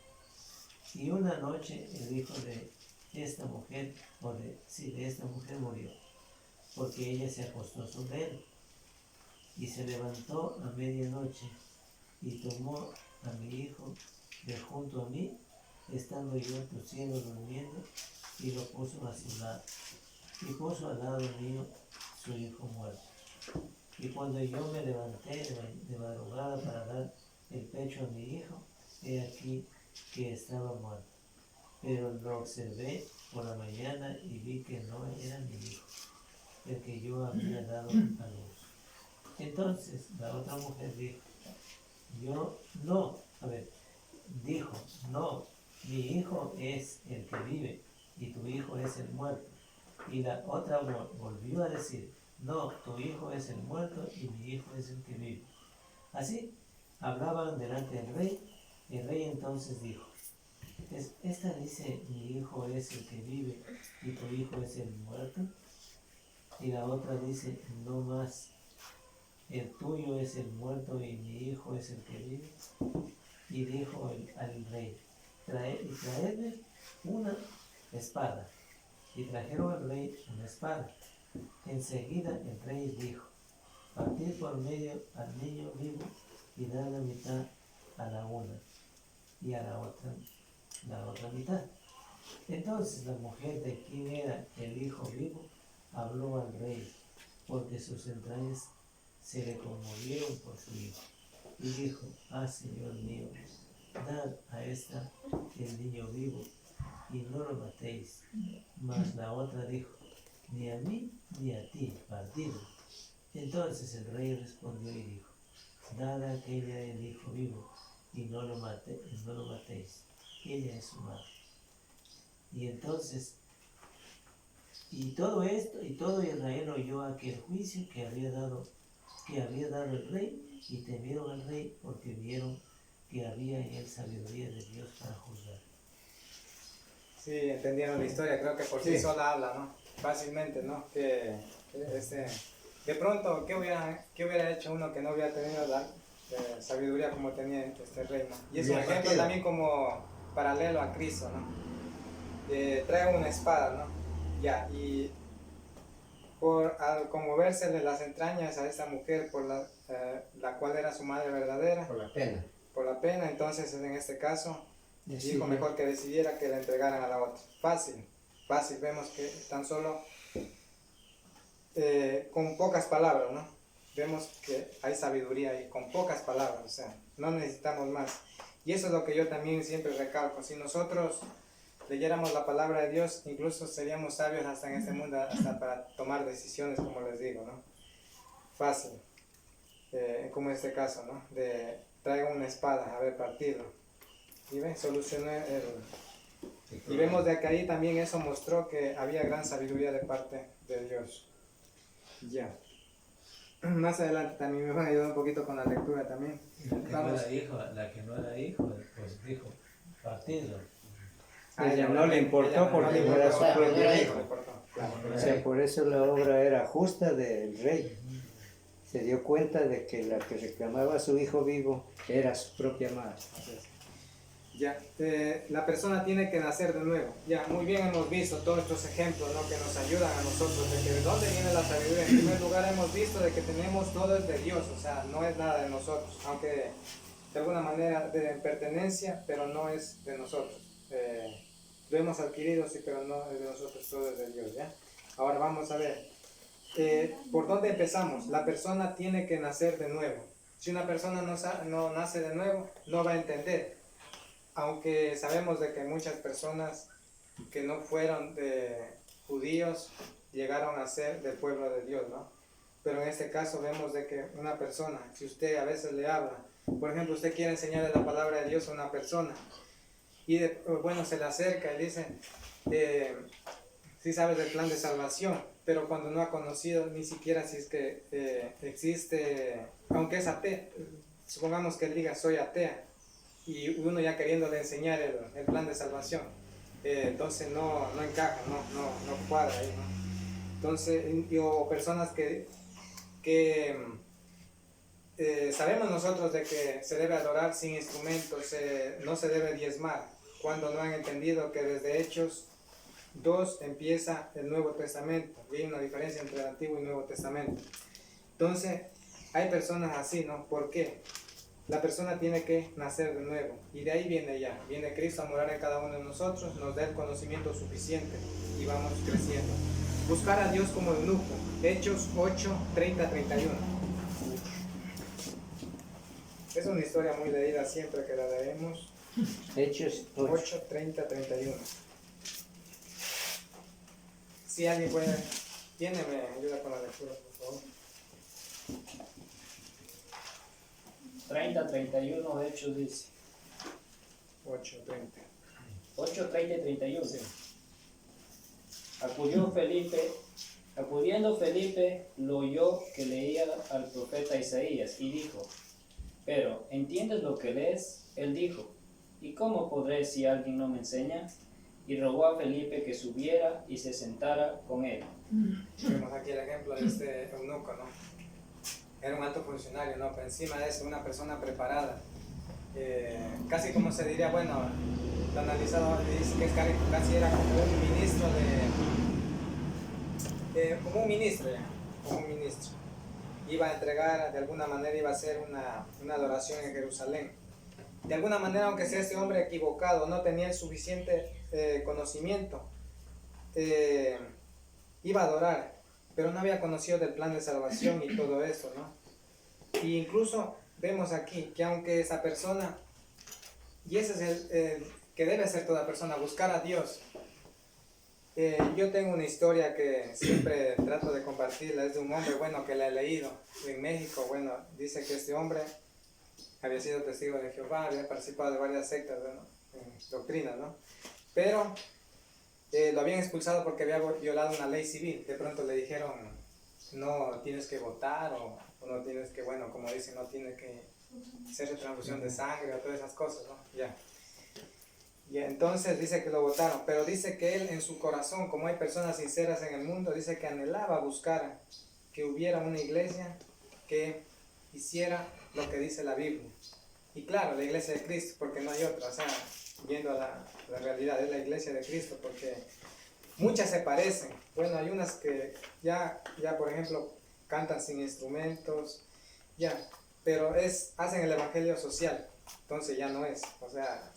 Y una noche el hijo de esta mujer murió, porque ella se acostó sobre él. Y se levantó a medianoche y tomó a mi hijo de junto a mí, estando yo tosiendo durmiendo, y lo puso a su lado. Y puso al lado mío su hijo muerto. Y cuando yo me levanté de madrugada para dar el pecho a mi hijo, he aquí que estaba muerto. Pero lo observé por la mañana y vi que no era mi hijo, el que yo había dado a luz. Entonces la otra mujer dijo: no, mi hijo es el que vive y tu hijo es el muerto. Y la otra volvió a decir: no, tu hijo es el muerto y mi hijo es el que vive. Así hablaban delante del rey. El rey entonces dijo: esta dice: mi hijo es el que vive y tu hijo es el muerto. Y la otra dice: no más, el tuyo es el muerto y mi hijo es el que vive. Y dijo al rey: traedme una espada. Y trajeron al rey una espada. Enseguida el rey dijo: partid por medio al niño vivo y dar la mitad a la una y a la otra mitad. Entonces la mujer de quien era el hijo vivo habló al rey, porque sus entrañas se le conmovieron por su hijo. Y dijo: ah, Señor mío, dad a esta el niño vivo y no lo matéis. Mas la otra dijo: ni a mí ni a ti, partidlo. Entonces el rey respondió y dijo: dad a aquella el hijo vivo y no lo matéis. Ella es su madre. Y entonces, y todo Israel oyó aquel juicio que había dado el rey, y temieron al rey, porque vieron que había en él sabiduría de Dios para juzgar. Sí, entendieron la historia, creo que por sí sola habla, ¿no? Fácilmente, ¿no? Que de pronto, ¿qué hubiera hecho uno que no hubiera tenido la sabiduría como tenía este rey, ¿no? Y es un ejemplo también como paralelo a Cristo, ¿no? Trae una espada, ¿no? Ya, y al conmovérsele las entrañas a esta mujer por la cual era su madre verdadera, por la pena, entonces en este caso dijo mejor que decidiera que la entregaran a la otra. Fácil, vemos que tan solo con pocas palabras, ¿no? Vemos que hay sabiduría ahí, con pocas palabras, o sea, no necesitamos más. Y eso es lo que yo también siempre recalco: si nosotros leyéramos la palabra de Dios, incluso seríamos sabios hasta en este mundo, hasta para tomar decisiones, como les digo, ¿no? Fácil, como en este caso, ¿no? Traigo una espada, a ver, partirlo. Y ven, solucioné y vemos de que ahí también eso mostró que había gran sabiduría de parte de Dios. Ya. Más adelante también me van a ayudar un poquito con la lectura también. La que no era hijo, pues dijo: partidlo. A ella no le importó porque no era su propio hijo. O sea, por eso la obra era justa del rey. Se dio cuenta de que la que reclamaba a su hijo vivo era su propia madre. Ya, la persona tiene que nacer de nuevo. Ya, muy bien hemos visto todos estos ejemplos, ¿no? Que nos ayudan a nosotros de que de dónde viene la sabiduría. En primer lugar hemos visto de que tenemos todo es de Dios, o sea, no es nada de nosotros, aunque de alguna manera de pertenencia, pero no es de nosotros. Lo hemos adquirido, sí, pero no es de nosotros, todo es de Dios, ¿ya? Ahora vamos a ver, ¿por dónde empezamos? La persona tiene que nacer de nuevo. Si una persona no nace de nuevo, no va a entender. Aunque sabemos de que muchas personas que no fueron judíos llegaron a ser del pueblo de Dios, ¿no? Pero en este caso vemos de que una persona, si usted a veces le habla, por ejemplo, usted quiere enseñarle la palabra de Dios a una persona, y bueno, se le acerca y dice, sí sabes del plan de salvación, pero cuando no ha conocido ni siquiera si es que existe, aunque es atea, supongamos que él diga soy atea, y uno ya queriéndole enseñar el plan de salvación, entonces no encaja, no cuadra ahí, ¿no? Entonces, o personas que sabemos nosotros de que se debe adorar sin instrumentos, no se debe diezmar, cuando no han entendido que desde Hechos 2 empieza el Nuevo Testamento, y hay una diferencia entre el Antiguo y Nuevo Testamento. Entonces, hay personas así, ¿no? ¿Por qué? La persona tiene que nacer de nuevo, y de ahí viene Cristo a morar en cada uno de nosotros, nos da el conocimiento suficiente y vamos creciendo. Buscar a Dios como eunuco, Hechos 8, 30, 31. Es una historia muy leída siempre que la leemos. Hechos 8, 30, 31. Si alguien puede, me ayuda con la lectura, por favor. 30, 31 Hechos dice. 8, 30. 8, 30 y 31. Sí. Acudiendo Felipe, lo oyó que leía al profeta Isaías y dijo, pero, ¿entiendes lo que lees? Él dijo, ¿y cómo podré si alguien no me enseña? Y rogó a Felipe que subiera y se sentara con él. Vemos aquí el ejemplo de este eunuco, ¿no? Era un alto funcionario, ¿no? Pero encima de eso, una persona preparada. Casi como se diría, bueno, lo analizado dice que casi era como un ministro como un ministro. Iba a entregar, de alguna manera iba a hacer una adoración en Jerusalén. De alguna manera, aunque sea este hombre equivocado, no tenía el suficiente conocimiento, iba a adorar, pero no había conocido del plan de salvación y todo eso, ¿no? Y incluso vemos aquí que aunque esa persona, y ese es el que debe ser toda persona, buscar a Dios. Yo tengo una historia que siempre trato de compartirla, es de un hombre, bueno, que la he leído en México. Bueno, dice que este hombre había sido testigo de Jehová, había participado de varias sectas, ¿no? Doctrinas, ¿no? Pero lo habían expulsado porque había violado una ley civil. De pronto le dijeron, no tienes que votar, o no tienes que, bueno, como dicen, no tienes que hacer transfusión de sangre, o todas esas cosas, ¿no? Ya. Y entonces dice que lo votaron, pero dice que él en su corazón, como hay personas sinceras en el mundo, dice que anhelaba buscar que hubiera una iglesia que hiciera lo que dice la Biblia. Y claro, la iglesia de Cristo, porque no hay otra, o sea, viendo la realidad, es la iglesia de Cristo, porque muchas se parecen. Bueno, hay unas que ya por ejemplo, cantan sin instrumentos, pero hacen el evangelio social, entonces ya no es, o sea,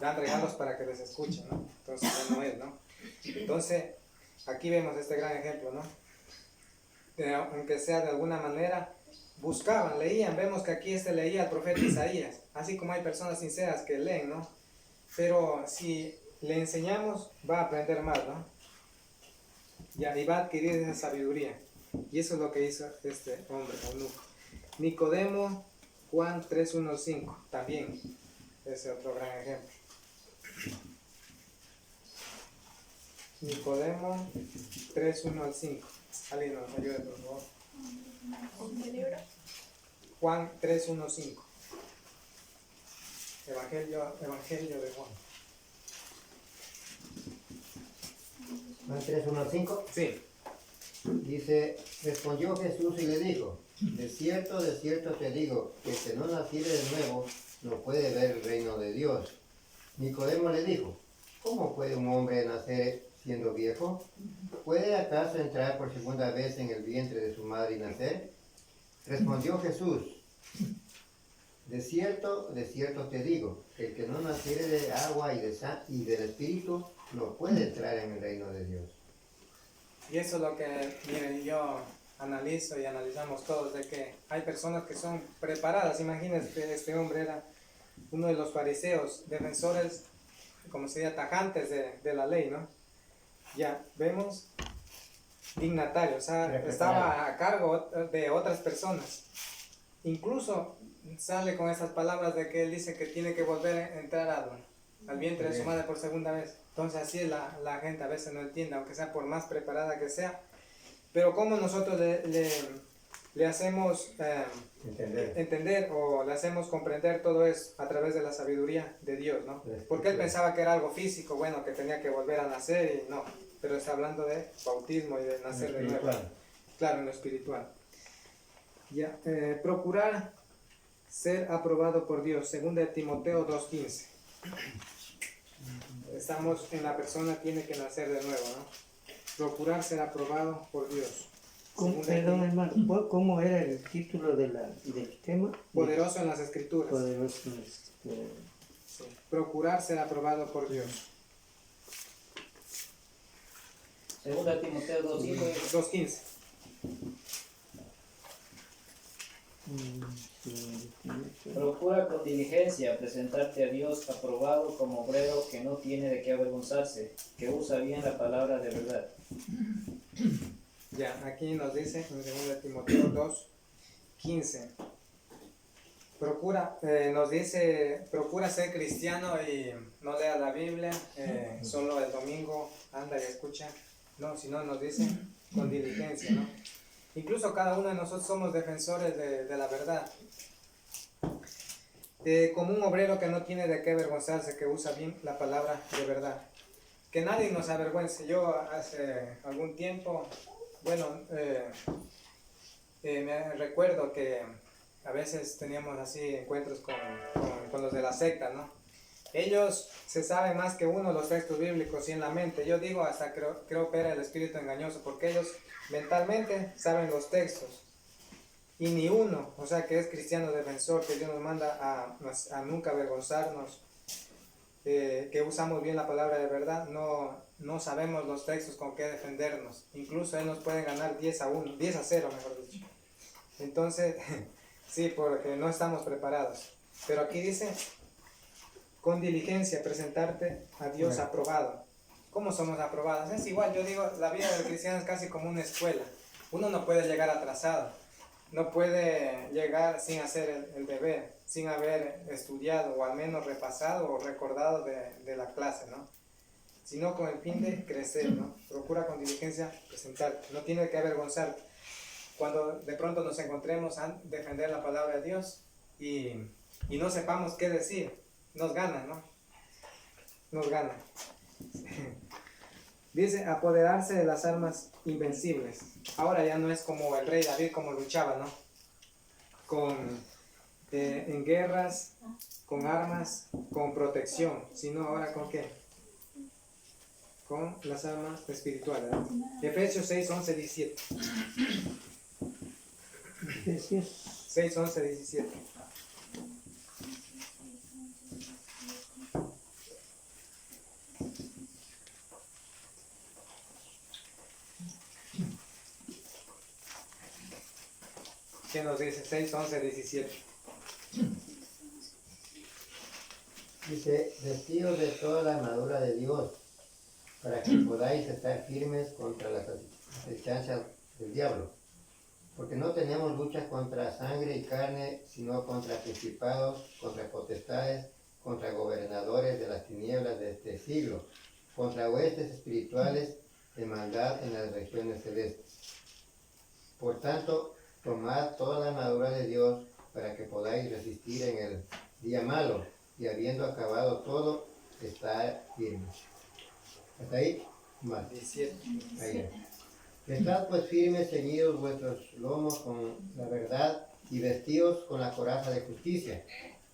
dan regalos para que les escuchen, ¿no? Entonces ya no es, ¿no? Entonces, aquí vemos este gran ejemplo, ¿no? Aunque sea de alguna manera, buscaban, leían, vemos que aquí leía al profeta Isaías, así como hay personas sinceras que leen, ¿no? Pero si le enseñamos, va a aprender más, ¿no? Y va a adquirir esa sabiduría. Y eso es lo que hizo este hombre, eunuco. Nicodemo, Juan 3:1-5, también. Ese otro gran ejemplo. Nicodemo 3:1-5. Alguien nos ayude, por favor. ¿Qué libro? Juan 3:1-5. Evangelio de Juan. Juan 3:1-5. Sí. Dice, respondió Jesús y le dijo, de cierto te digo, que el que no naciere de nuevo no puede ver el reino de Dios. Nicodemo le dijo, ¿cómo puede un hombre nacer siendo viejo? ¿Puede acaso entrar por segunda vez en el vientre de su madre y nacer? Respondió Jesús, de cierto te digo, que el que no naciere de agua y del Espíritu no puede entrar en el reino de Dios. Y eso es lo que, miren, yo analizo y analizamos todos, de que hay personas que son preparadas. Imagínense que este hombre era uno de los fariseos, defensores, como se diría, tajantes de la ley, ¿no? Ya, vemos dignatario, o sea, estaba a cargo de otras personas. Incluso sale con esas palabras de que él dice que tiene que volver a entrar al vientre de su madre por segunda vez. Entonces así es la gente, a veces no entiende, aunque sea por más preparada que sea. Pero ¿cómo nosotros le hacemos entender o le hacemos comprender todo eso? A través de la sabiduría de Dios, ¿no? Porque él pensaba que era algo físico, bueno, que tenía que volver a nacer y no. Pero está hablando de bautismo y de nacer de nuevo. Claro, en lo espiritual. Ya, procurar ser aprobado por Dios, 2 Timoteo 2:15. Estamos en la persona tiene que nacer de nuevo, ¿no? Procurar ser aprobado por Dios. Perdón, hermano, ¿cómo era el título del tema? Poderoso en las Escrituras. Poderoso en las Escrituras. Sí. Procurar ser aprobado por Dios. 2 Timoteo 2:5. 2:15. Procura con diligencia presentarte a Dios aprobado como obrero que no tiene de qué avergonzarse, que usa bien la palabra de verdad. Ya, aquí nos dice en 2 Timoteo 2:15. Nos dice, procura ser cristiano y no lea la Biblia, solo el domingo anda y escucha. No, sino nos dice con diligencia, ¿no? Incluso cada uno de nosotros somos defensores de la verdad. Como un obrero que no tiene de qué avergonzarse, que usa bien la palabra de verdad. Que nadie nos avergüence. Yo hace algún tiempo, me recuerdo que a veces teníamos así encuentros con los de la secta, ¿no? Ellos se saben más que uno los textos bíblicos y en la mente. Yo digo, hasta creo opera el espíritu engañoso, porque ellos mentalmente saben los textos. Y ni uno, o sea, que es cristiano defensor, que Dios nos manda a nunca avergonzarnos, que usamos bien la palabra de verdad, no sabemos los textos con qué defendernos. Incluso Él nos puede ganar 10-1, 10-0, mejor dicho. Entonces, sí, porque no estamos preparados. Pero aquí dice, con diligencia presentarte a Dios aprobado. ¿Cómo somos aprobados? Es igual, yo digo, la vida del cristiano es casi como una escuela. Uno no puede llegar atrasado, no puede llegar sin hacer el deber, sin haber estudiado o al menos repasado o recordado de la clase, ¿no? Sino con el fin de crecer, ¿no? Procura con diligencia presentarte, no tiene que avergonzarte. Cuando de pronto nos encontremos a defender la palabra de Dios y no sepamos qué decir, nos gana, ¿no? Nos gana. Dice, apoderarse de las armas invencibles. Ahora ya no es como el rey David como luchaba, ¿no? En guerras, con armas, con protección, sino ahora con ¿qué? Con las armas espirituales, ¿no? Efesios 6:11-17. Efesios 6:11-17. ¿Qué nos dice? 6:11-17. Dice, vestidos de toda la armadura de Dios, para que podáis estar firmes contra las acechanzas del diablo. Porque no tenemos lucha contra sangre y carne, sino contra principados, contra potestades, contra gobernadores de las tinieblas de este siglo, contra huestes espirituales de maldad en las regiones celestes. Por tanto, tomad toda la armadura de Dios para que podáis resistir en el día malo y habiendo acabado todo, estar firmes. ¿Hasta ahí? Mal. 17. Ahí. Estad pues firmes, ceñidos vuestros lomos con la verdad y vestidos con la coraza de justicia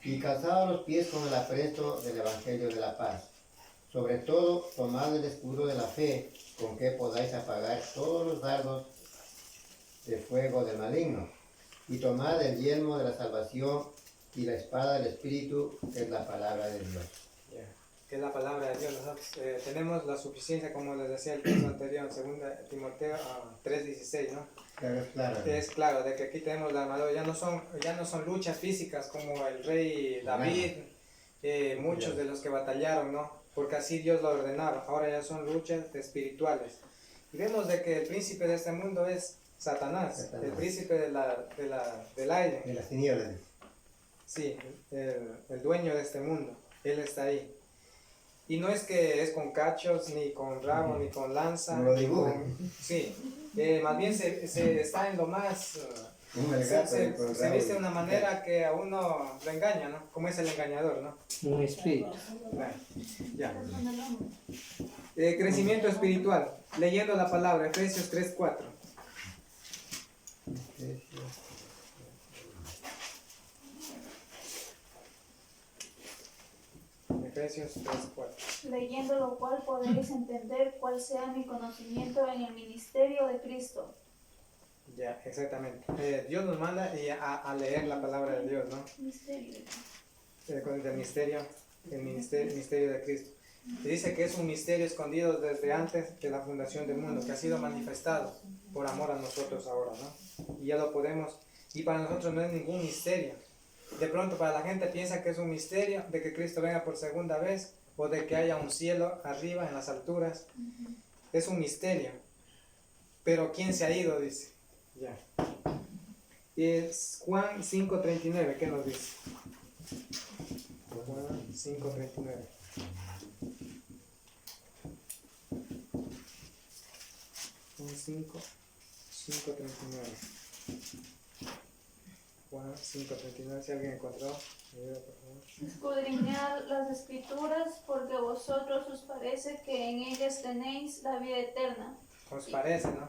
y calzados los pies con el apresto del evangelio de la paz. Sobre todo, tomad el escudo de la fe con que podáis apagar todos los dardos de fuego del maligno, y tomad el yelmo de la salvación y la espada del Espíritu, que es la palabra de Dios. Que es la palabra de Dios. Nosotros tenemos la suficiencia, como les decía el texto anterior, en 2 Timoteo 3:16, ¿no? Claro. Es claro, de que aquí tenemos la armadura, ya no son luchas físicas como el rey David, muchos de los que batallaron, ¿no? Porque así Dios lo ordenaba. Ahora ya son luchas espirituales. Y vemos de que el príncipe de este mundo es Satanás. El príncipe del aire. De las tinieblas. Sí, el dueño de este mundo. Él está ahí. Y no es que es con cachos, ni con rabo, ni con lanza. No lo ni dibuja. sí, más bien se está en lo más... Como el se gato con se rabo. viste de una manera que a uno lo engaña, ¿no? Como es el engañador, ¿no? Un espíritu. Bueno, ya. Crecimiento espiritual. Leyendo la palabra, Efesios 3:4. Efesios 3:4. Leyendo lo cual podéis entender cuál sea mi conocimiento en el ministerio de Cristo. Ya, exactamente. Dios nos manda a leer la palabra de Dios, ¿no? Misterio de Cristo. Con el misterio de Cristo. Y dice que es un misterio escondido desde antes de la fundación del mundo, que ha sido manifestado por amor a nosotros ahora, ¿no? Y ya lo podemos, y para nosotros no es ningún misterio. De pronto para la gente piensa que es un misterio de que Cristo venga por segunda vez o de que haya un cielo arriba en las alturas. Es un misterio. Pero ¿quién se ha ido? Dice. Ya. Y es Juan 5:39, ¿qué nos dice? Juan 5:39. Juan 5:39. Juan 5:39, si alguien encontró, ayuda, por favor. Escudriñad las escrituras, porque a vosotros os parece que en ellas tenéis la vida eterna. ¿Os parece, no?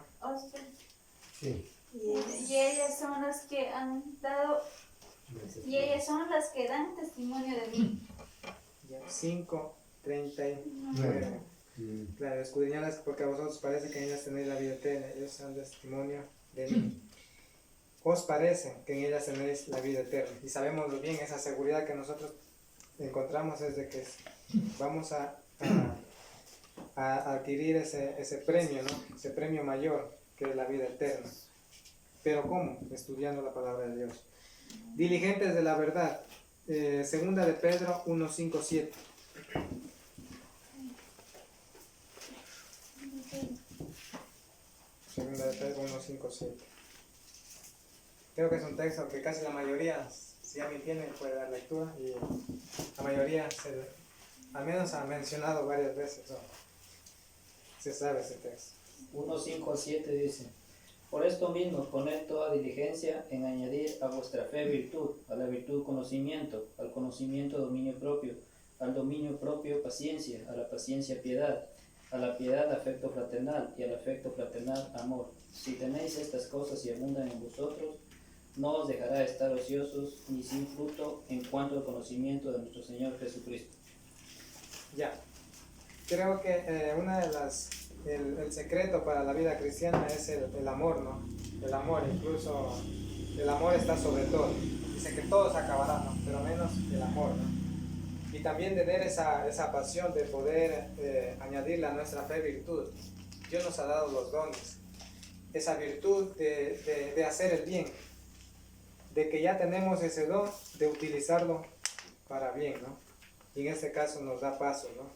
Sí. Y ellas son las que han dado, y ellas son las que dan testimonio de mí. Ya, 5:39. Claro, escudriñadas porque a vosotros parece que en ellas tenéis la vida eterna. Ellos son testimonio de mí. Os parece que en ellas tenéis la vida eterna. Y sabemos bien, esa seguridad que nosotros encontramos es de que vamos a adquirir ese premio, ¿no? Ese premio mayor que es la vida eterna. Pero ¿cómo? Estudiando la palabra de Dios. Diligentes de la verdad. Segunda de Pedro 1:5-7. Segunda de Pedro 1:5-7. Creo que es un texto que casi la mayoría, si alguien tiene, puede dar lectura. Y la mayoría, al menos ha mencionado varias veces, ¿no? Se sabe ese texto. 1:5-7 dice: Por esto mismo, poned toda diligencia en añadir a vuestra fe virtud, a la virtud conocimiento, al conocimiento dominio propio, al dominio propio paciencia, a la paciencia piedad, a la piedad afecto fraternal y al afecto fraternal amor. Si tenéis estas cosas y abundan en vosotros, no os dejará estar ociosos ni sin fruto en cuanto al conocimiento de nuestro Señor Jesucristo. Ya. Creo que el secreto para la vida cristiana es el amor, ¿no? El amor, incluso el amor está sobre todo. Dice que todo se acabará, ¿no? Pero menos el amor, ¿no? Y también tener esa pasión de poder añadirle a nuestra fe virtud. Dios nos ha dado los dones. Esa virtud de hacer el bien. De que ya tenemos ese don de utilizarlo para bien, ¿no? Y en este caso nos da paso, ¿no?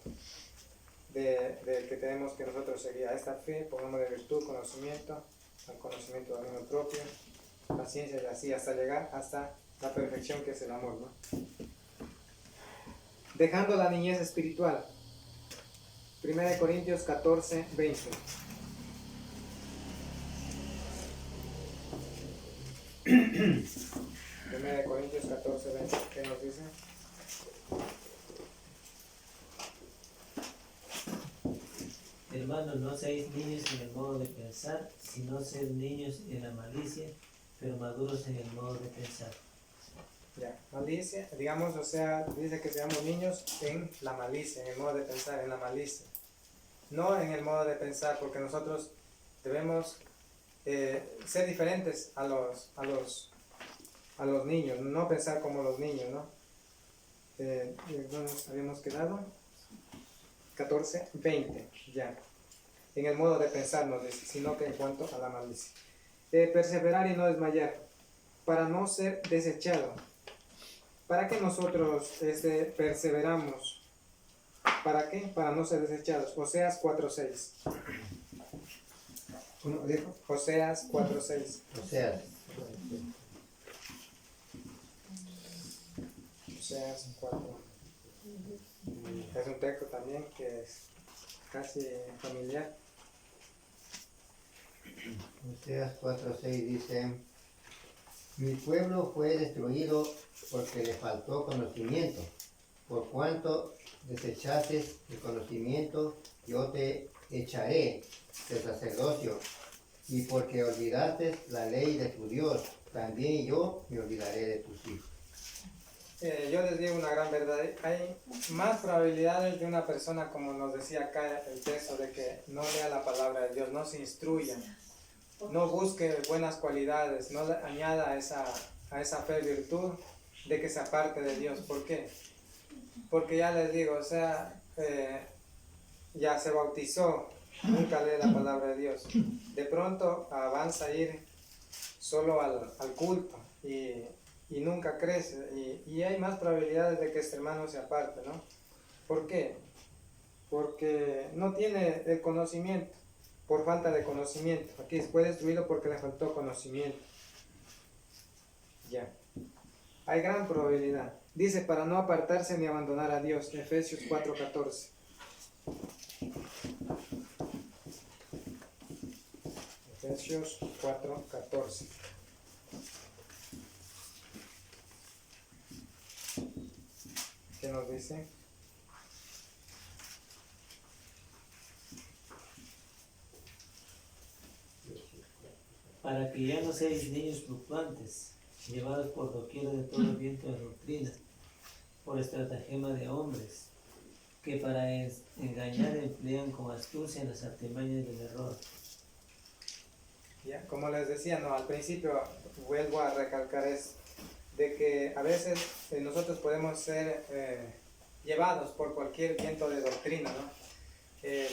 De que tenemos que nosotros seguir a esta fe, pongamos de virtud, conocimiento, al conocimiento dominio propio, paciencia y así hasta llegar hasta la perfección que es el amor, ¿no? Dejando la niñez espiritual. 1 Corintios 14:20. 1 Corintios 14:20, ¿qué nos dice? Hermanos, no seáis niños en el modo de pensar, sino sed niños en la malicia, pero maduros en el modo de pensar. Ya, malicia, digamos, o sea, dice que seamos niños en la malicia, en el modo de pensar, en la malicia. No en el modo de pensar, porque nosotros debemos ser diferentes a los niños, no pensar como los niños, ¿no? Nos habíamos quedado 14:20, ya. En el modo de pensar nos dice, sino que en cuanto a la malicia. Perseverar y no desmayar, para no ser desechado. ¿Para qué nosotros perseveramos? ¿Para qué? Para no ser desechados. Oseas 4:6. ¿Uno dijo? Oseas 4:6. Oseas. Oseas 4. Es un texto también que es casi familiar. Oseas 4:6 dice: Mi pueblo fue destruido porque le faltó conocimiento. Por cuanto desechaste el conocimiento, yo te echaré del sacerdocio. Y porque olvidaste la ley de tu Dios, también yo me olvidaré de tus hijos. Yo les digo una gran verdad. Hay más probabilidades de una persona, como nos decía acá el texto, de que no lea la palabra de Dios, no se instruya, no busque buenas cualidades, no le añada a esa fe virtud, de que se aparte de Dios. ¿Por qué? Porque ya les digo, o sea, ya se bautizó, nunca lee la palabra de Dios. De pronto avanza a ir solo al culto y nunca crece. Y hay más probabilidades de que este hermano se aparte, ¿no? ¿Por qué? Porque no tiene el conocimiento, por falta de conocimiento. Aquí fue destruido porque le faltó conocimiento. Ya. Hay gran probabilidad. Dice, para no apartarse ni abandonar a Dios. Efesios 4:14. Efesios 4:14. ¿Qué nos dice? Para que ya no seáis niños fluctuantes, llevados por doquier de todo viento de doctrina, por estratagema de hombres, que para engañar emplean con astucia las artimañas del error. Ya, como les decía, no, al principio vuelvo a recalcar eso, de que a veces nosotros podemos ser llevados por cualquier viento de doctrina, ¿no?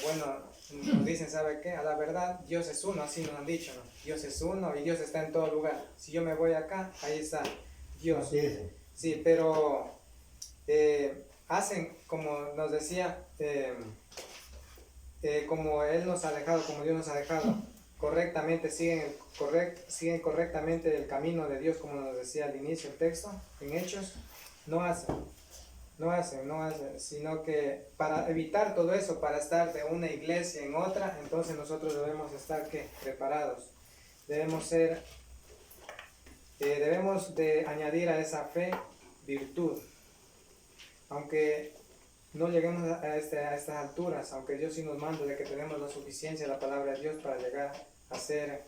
Bueno, nos dicen, ¿sabe qué? A la verdad, Dios es uno, así nos han dicho, ¿no? Dios es uno y Dios está en todo lugar. Si yo me voy acá, ahí está Dios. Así es. Sí, pero hacen, como nos decía, como Él nos ha dejado, como Dios nos ha dejado, correctamente, siguen correctamente el camino de Dios, como nos decía al inicio el texto, en Hechos, no hacen, sino que para evitar todo eso, para estar de una iglesia en otra, entonces nosotros debemos estar ¿qué? Preparados, debemos de añadir a esa fe virtud, aunque no lleguemos a estas alturas, aunque Dios sí nos manda de que tenemos la suficiencia de la palabra de Dios para llegar a ser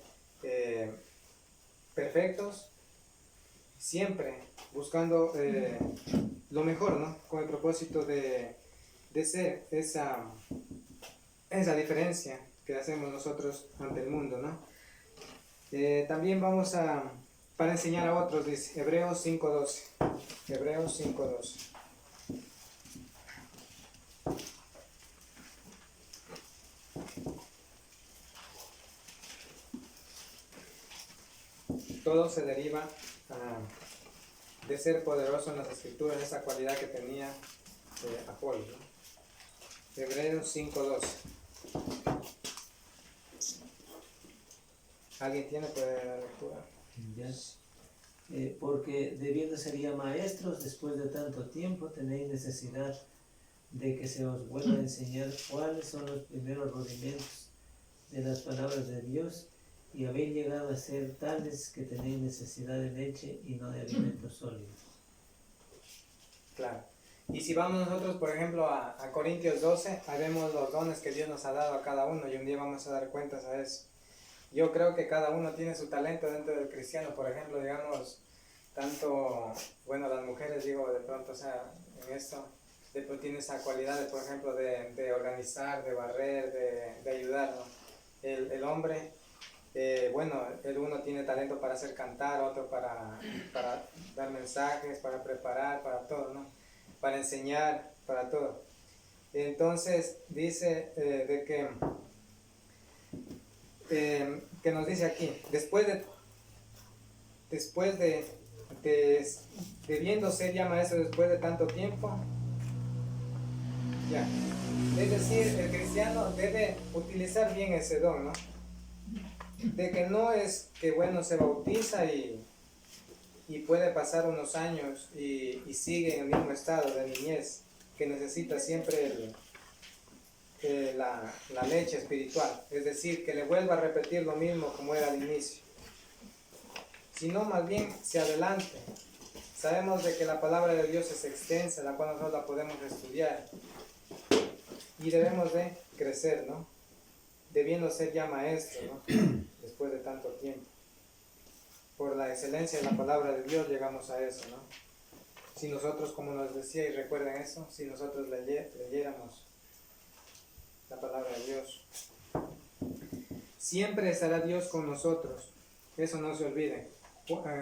perfectos, siempre buscando lo mejor, ¿no? Con el propósito de ser esa diferencia que hacemos nosotros ante el mundo, ¿no? También vamos para enseñar a otros, dice Hebreos 5:12. Hebreos 5:12. Todo se deriva de ser poderoso en las escrituras, esa cualidad que tenía Apolo, ¿no? Hebreos 5:12. ¿Alguien tiene para la lectura? ¿Ya? Porque debiendo ser ya maestros, después de tanto tiempo, tenéis necesidad de que se os vuelva a enseñar cuáles son los primeros rudimentos de las palabras de Dios, y habéis llegado a ser tales que tenéis necesidad de leche y no de alimentos sólidos. Claro. Y si vamos nosotros, por ejemplo, a Corintios 12, ahí vemos los dones que Dios nos ha dado a cada uno, y un día vamos a dar cuentas a eso. Yo creo que cada uno tiene su talento dentro del cristiano. Por ejemplo, digamos, tanto, bueno, las mujeres, digo, de pronto, o sea, en esto, de pronto tiene esa cualidad, de, por ejemplo, de organizar, de barrer, de ayudar, ¿no? El hombre, bueno, el uno tiene talento para hacer cantar, otro para dar mensajes, para preparar, para todo, ¿no? Para enseñar, para todo. Entonces, dice de que nos dice aquí, después de debiendo ser ya maestro después de tanto tiempo, ya, es decir, el cristiano debe utilizar bien ese don, ¿no? de que no es que bueno se bautiza y puede pasar unos años y sigue en el mismo estado de niñez, que necesita siempre la leche espiritual, es decir, que le vuelva a repetir lo mismo como era al inicio, sino más bien se adelante. Sabemos de que la palabra de Dios es extensa, la cual nosotros la podemos estudiar y debemos de crecer, ¿no? Debiendo ser ya maestro, ¿no? Después de tanto tiempo. Por la excelencia de la palabra de Dios llegamos a eso, ¿no? Si nosotros, como nos decía, y recuerden eso, si nosotros leyéramos la palabra de Dios, siempre estará Dios con nosotros, eso no se olviden.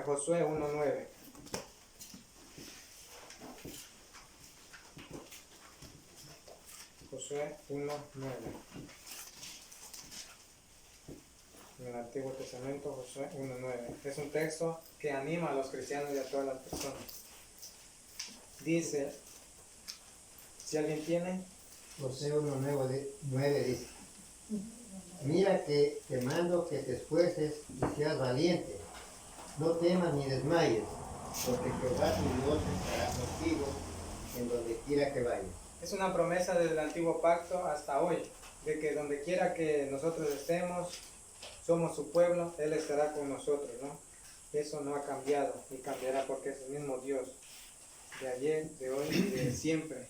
Josué 1:9. Josué 1:9. En el Antiguo Testamento, Josué 1:9. Es un texto que anima a los cristianos y a todas las personas. Dice, si alguien tiene, Josué 1:9 dice: Mira que te mando que te esfuerces y seas valiente, no temas ni desmayes, porque Jehová tu Dios estará contigo en donde quiera que vayas. es una promesa del antiguo pacto hasta hoy, de que donde quiera que nosotros estemos, somos su pueblo, Él estará con nosotros, ¿no? Eso no ha cambiado, ni cambiará, porque es el mismo Dios, de ayer, de hoy y de siempre.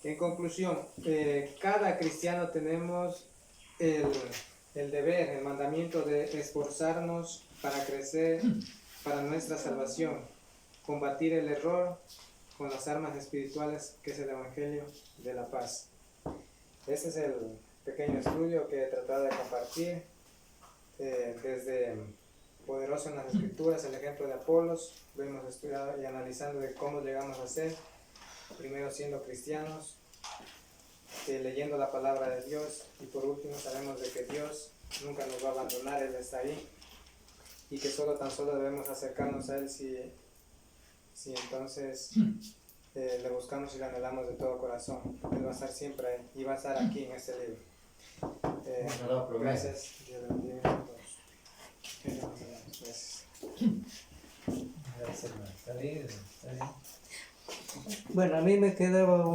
En conclusión, cada cristiano tenemos el deber, el mandamiento de esforzarnos para crecer, para nuestra salvación, combatir el error con las armas espirituales que es el Evangelio de la paz. Este es el pequeño estudio que he tratado de compartir desde Poderoso en las Escrituras, el ejemplo de Apolos. Lo hemos estudiado y analizando de cómo llegamos a ser, primero siendo cristianos, leyendo la palabra de Dios, y por último sabemos de que Dios nunca nos va a abandonar, Él está ahí, y que tan solo debemos acercarnos a Él si entonces le buscamos y le anhelamos de todo corazón. Él va a estar siempre ahí y va a estar aquí en este libro. Gracias. Dios bendiga a todos. Gracias. Gracias, hermano. Está bien, está bien. Bueno, a mí me quedaba una